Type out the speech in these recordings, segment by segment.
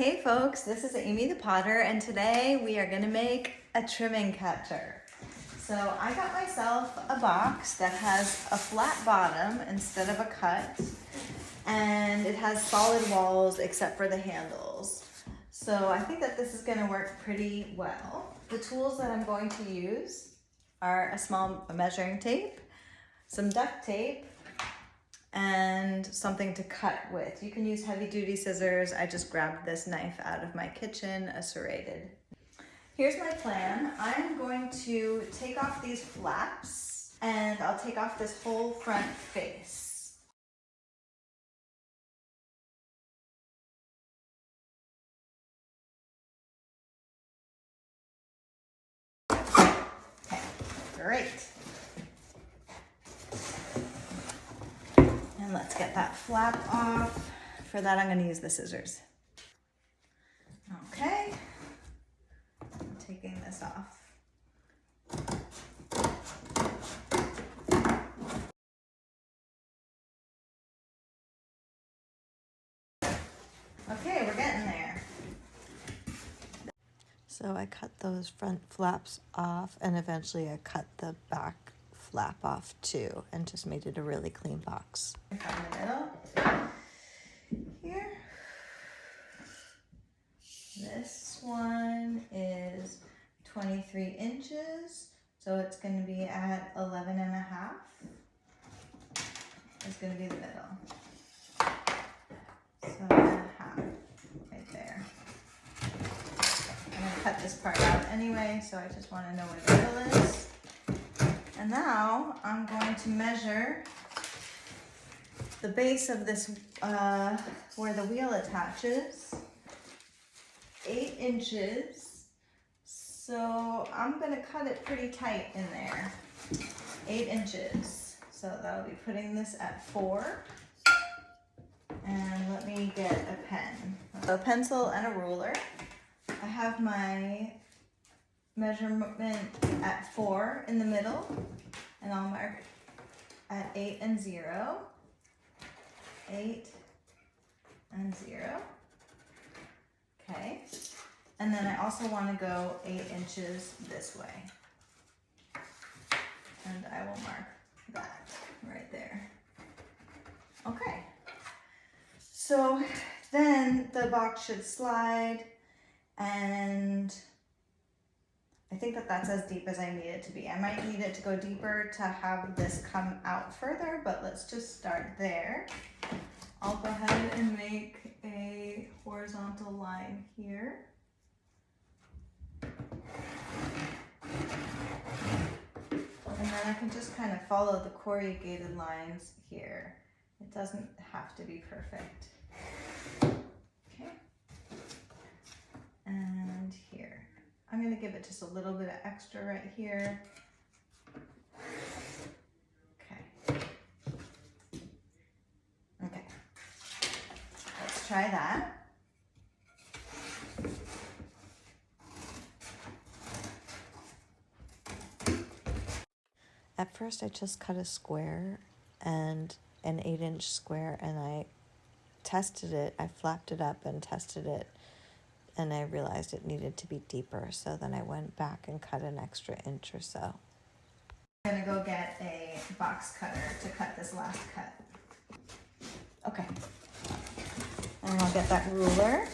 Hey folks, this is Amy the Potter, and today we are going to make a trimming catcher. So I got myself a box that has a flat bottom instead of a cut, and it has solid walls except for the handles. So I think that this is going to work pretty well. The tools that I'm going to use are a small measuring tape, some duct tape, and something to cut with. You can use heavy duty scissors. I just grabbed this knife out of my kitchen, a serrated. Here's my plan. I'm going to take off these flaps and I'll take off this whole front face. Okay, great. And let's get that flap off. For that, I'm going to use the scissors. Okay, I'm taking this off. Okay, we're getting there. So I cut those front flaps off, and eventually I cut the back flap off too, and just made it a really clean box. In the middle here. This one is 23 inches, so it's going to be at 11 and a half. It's going to be the middle. So I'm going to half right there. I'm going to cut this part out anyway, so I just want to know where the middle is. And now I'm going to measure the base of this, where the wheel attaches, 8 inches. So I'm going to cut it pretty tight in there, 8 inches. So that'll be putting this at 4. And let me get a pen. So a pencil and a ruler. I have my measurement at 4 in the middle, and I'll mark at 8 and 0. 8 and 0. Okay. And then I also want to go 8 inches this way. And I will mark that right there. Okay. So then the box should slide, and I think that that's as deep as I need it to be. I might need it to go deeper to have this come out further, but let's just start there. I'll go ahead and make a horizontal line here. And then I can just kind of follow the corrugated lines here. It doesn't have to be perfect. Okay. And here. I'm going to give it just a little bit of extra right here. Okay. Okay. Let's try that. At first I just cut a square and an 8-inch square, and I tested it. I flapped it up and tested it, and I realized it needed to be deeper. So then I went back and cut an extra inch or so. I'm gonna go get a box cutter to cut this last cut. Okay. And I'll get that ruler.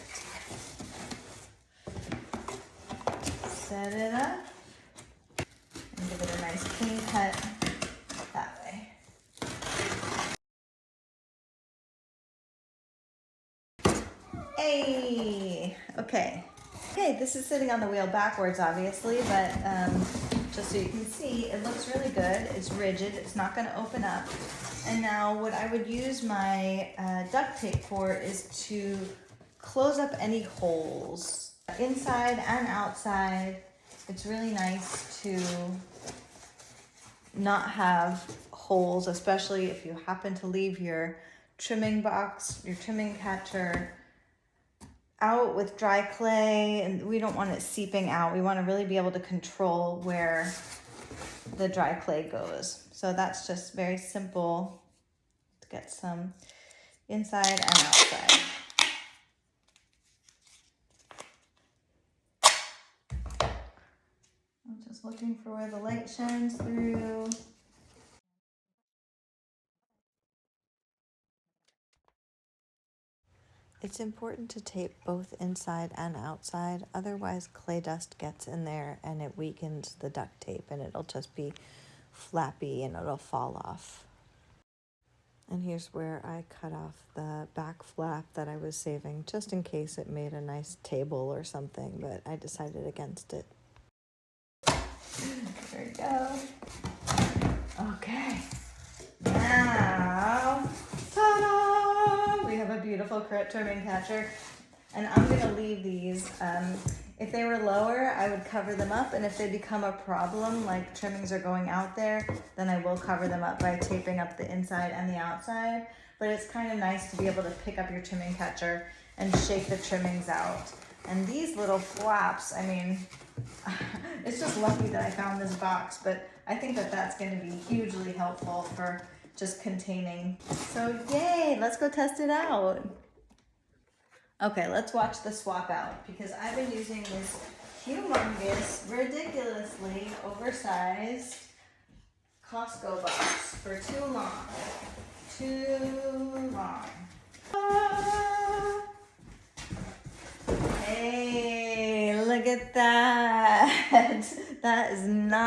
Set it up. And give it a nice clean cut that way. Hey! Okay. Okay, this is sitting on the wheel backwards, obviously, but just so you can see, it looks really good. It's rigid. It's not going to open up. And now what I would use my duct tape for is to close up any holes, inside and outside. It's really nice to not have holes, especially if you happen to leave your trimming box, your trimming catcher out with dry clay, and we don't want it seeping out. We want to really be able to control where the dry clay goes. So that's just very simple to get some inside and outside. Just looking for where the light shines through. It's important to tape both inside and outside, otherwise clay dust gets in there and it weakens the duct tape and it'll just be flappy and it'll fall off. And here's where I cut off the back flap that I was saving just in case it made a nice table or something, but I decided against it. There we go. Okay. Now, ta-da! We have a beautiful trimming catcher. And I'm gonna leave these. If they were lower, I would cover them up. And if they become a problem, like trimmings are going out there, then I will cover them up by taping up the inside and the outside. But it's kind of nice to be able to pick up your trimming catcher and shake the trimmings out. And these little flaps, I mean, it's just lucky that I found this box, but I think that that's going to be hugely helpful for just containing. So yay, let's go test it out. Okay, let's watch the swap out because I've been using this humongous, ridiculously oversized Costco box for too long. Too long. Ah! Hey, look at that. That is not